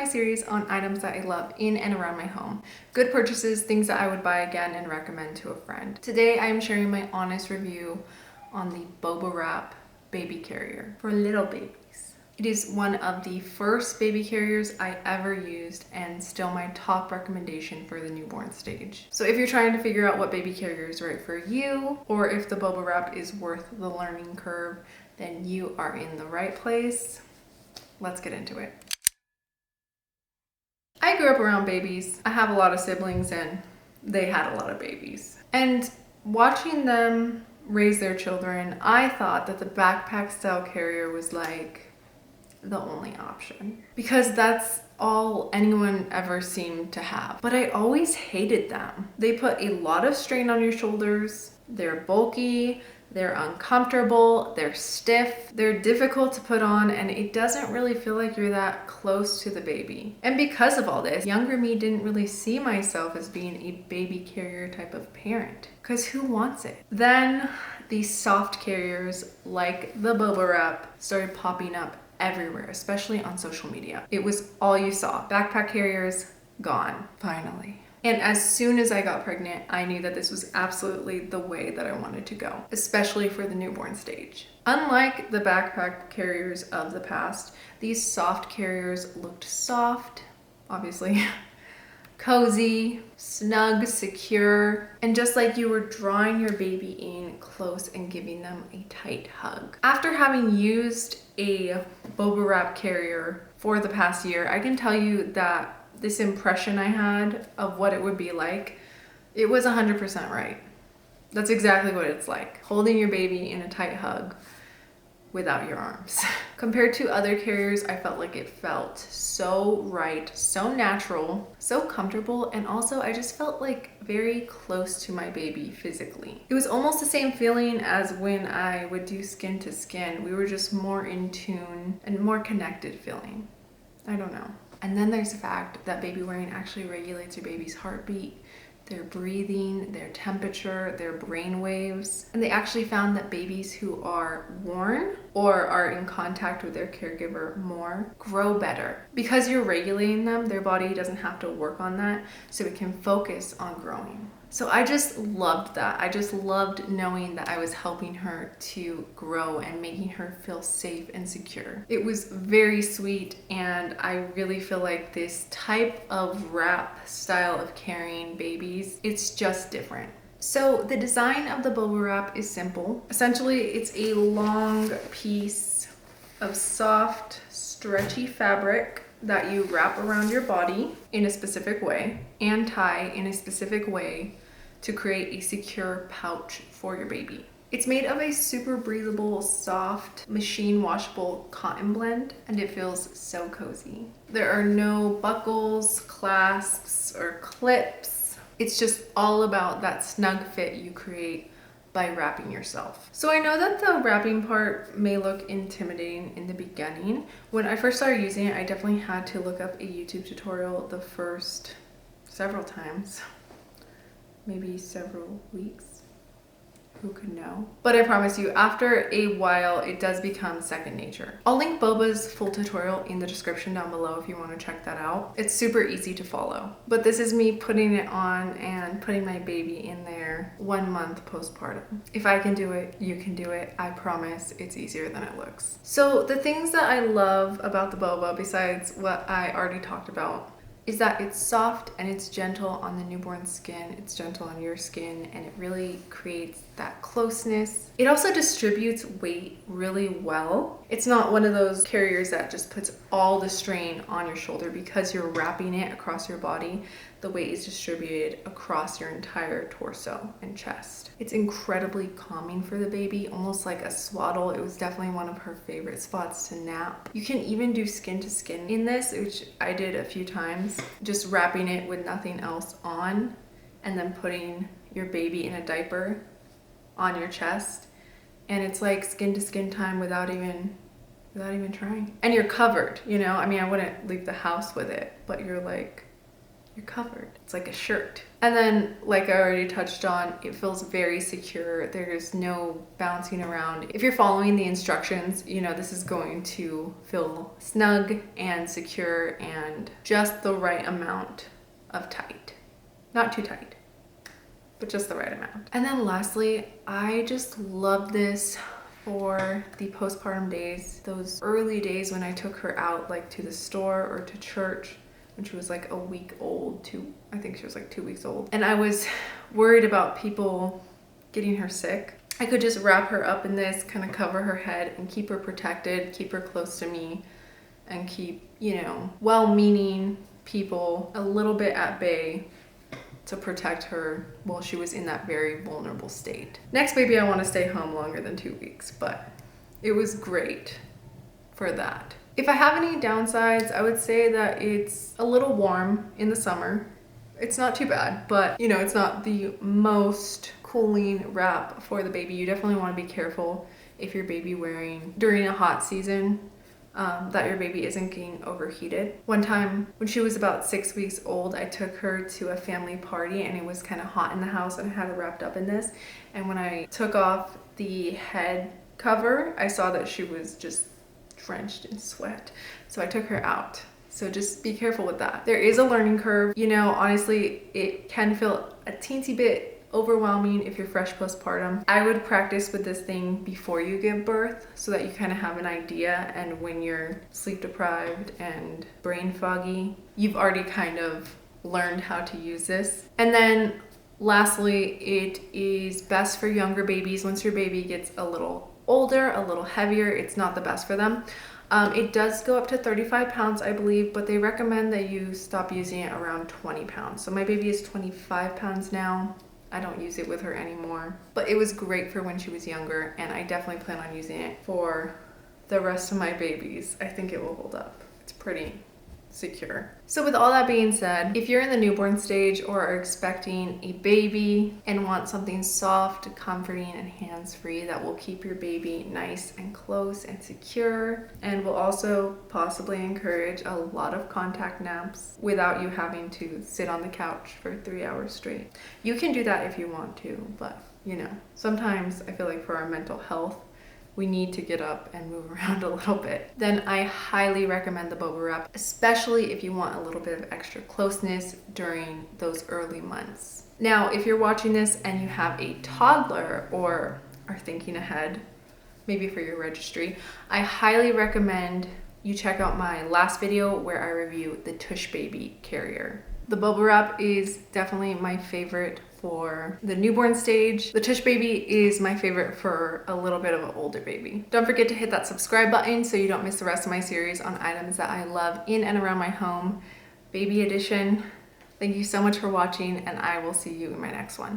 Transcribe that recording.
series on items that I love in and around my home. Good purchases, things that I would buy again and recommend to a friend. Today I am sharing my honest review on the Boba Wrap baby carrier for little babies. It is one of the first baby carriers I ever used and still my top recommendation for the newborn stage. So if you're trying to figure out what baby carrier is right for you, or if the Boba Wrap is worth the learning curve, then you are in the right place. Let's get into it. I grew up around babies. I have a lot of siblings and they had a lot of babies. And watching them raise their children, I thought that the backpack style carrier was like the only option because that's all anyone ever seemed to have. But I always hated them. They put a lot of strain on your shoulders. They're bulky, they're uncomfortable, they're stiff, they're difficult to put on, and it doesn't really feel like you're that close to the baby. And because of all this, younger me didn't really see myself as being a baby carrier type of parent, because who wants it? Then these soft carriers like the Boba Wrap started popping up everywhere, especially on social media. It was all you saw. Backpack carriers, gone, finally. And as soon as I got pregnant, I knew that this was absolutely the way that I wanted to go, especially for the newborn stage. Unlike the backpack carriers of the past, these soft carriers looked soft, obviously, cozy, snug, secure, and just like you were drawing your baby in close and giving them a tight hug. After having used a Boba Wrap carrier for the past year, I can tell you that this impression I had of what it would be like, it was 100% right. That's exactly what it's like, holding your baby in a tight hug without your arms. Compared to other carriers, I felt like it felt so right, so natural, so comfortable, and also I just felt like very close to my baby physically. It was almost the same feeling as when I would do skin to skin. We were just more in tune and more connected feeling. I don't know. And then there's the fact that baby wearing actually regulates your baby's heartbeat, their breathing, their temperature, their brain waves. And they actually found that babies who are worn or are in contact with their caregiver more grow better. Because you're regulating them, their body doesn't have to work on that, so it can focus on growing. So I just loved that. I just loved knowing that I was helping her to grow and making her feel safe and secure. It was very sweet, and I really feel like this type of wrap style of carrying babies, it's just different. So the design of the Boba Wrap is simple. Essentially, it's a long piece of soft, stretchy fabric that you wrap around your body in a specific way and tie in a specific way to create a secure pouch for your baby. It's made of a super breathable, soft, machine washable cotton blend, and it feels so cozy. There are no buckles, clasps, or clips. It's just all about that snug fit you create by wrapping yourself. So I know that the wrapping part may look intimidating in the beginning. When I first started using it, I definitely had to look up a YouTube tutorial the first several times, maybe several weeks. Who could know? But I promise you, after a while, it does become second nature. I'll link Boba's full tutorial in the description down below if you want to check that out. It's super easy to follow. But this is me putting it on and putting my baby in there 1 month postpartum. If I can do it, you can do it. I promise it's easier than it looks. So the things that I love about the Boba, besides what I already talked about, is that it's soft and it's gentle on the newborn skin, it's gentle on your skin, and it really creates that closeness. It also distributes weight really well. It's not one of those carriers that just puts all the strain on your shoulder. Because you're wrapping it across your body, the weight is distributed across your entire torso and chest. It's incredibly calming for the baby, almost like a swaddle. It was definitely one of her favorite spots to nap. You can even do skin to skin in this, which I did a few times, just wrapping it with nothing else on and then putting your baby in a diaper on your chest, and it's like skin to skin time without even trying. And you're covered, you know? I mean, I wouldn't leave the house with it, but you're like you're covered. It's like a shirt. And then, like I already touched on, it feels very secure. There's no bouncing around. If you're following the instructions, you know this is going to feel snug and secure and just the right amount of tight. Not too tight, but just the right amount. And then lastly, I just love this for the postpartum days, those early days when I took her out like to the store or to church when she was like a week old, I think she was like 2 weeks old. And I was worried about people getting her sick. I could just wrap her up in this, kind of cover her head and keep her protected, keep her close to me, and keep, you know, well-meaning people a little bit at bay to protect her while she was in that very vulnerable state. Next baby, I want to stay home longer than 2 weeks, but it was great for that. If I have any downsides, I would say that it's a little warm in the summer. It's not too bad, but you know, it's not the most cooling wrap for the baby. You definitely want to be careful if your baby wearing during a hot season, that your baby isn't getting overheated. One time when she was about 6 weeks old, I took her to a family party and it was kind of hot in the house and I had her wrapped up in this. And when I took off the head cover, I saw that she was just drenched in sweat. So I took her out. So just be careful with that. There is a learning curve. You know, honestly, it can feel a teensy bit overwhelming if you're fresh postpartum. I would practice with this thing before you give birth so that you kind of have an idea, and when you're sleep deprived and brain foggy, you've already kind of learned how to use this. And then lastly, it is best for younger babies. Once your baby gets a little older, a little heavier, it's not the best for them. It does go up to 35 pounds, I believe, but they recommend that you stop using it around 20 pounds. So my baby is 25 pounds now. I don't use it with her anymore, but it was great for when she was younger, and I definitely plan on using it for the rest of my babies. I think it will hold up. It's pretty secure. So with all that being said, if you're in the newborn stage or are expecting a baby and want something soft, comforting, and hands-free that will keep your baby nice and close and secure, and will also possibly encourage a lot of contact naps without you having to sit on the couch for 3 hours straight, you can do that if you want to, but you know, sometimes I feel like for our mental health, we need to get up and move around a little bit. Then I highly recommend the Boba Wrap, especially if you want a little bit of extra closeness during those early months. Now, if you're watching this and you have a toddler or are thinking ahead, maybe for your registry, I highly recommend you check out my last video where I review the Tush Baby carrier. The Boba Wrap is definitely my favorite for the newborn stage. The Tush Baby is my favorite for a little bit of an older baby. Don't forget to hit that subscribe button so you don't miss the rest of my series on items that I love in and around my home, baby edition. Thank you so much for watching, and I will see you in my next one.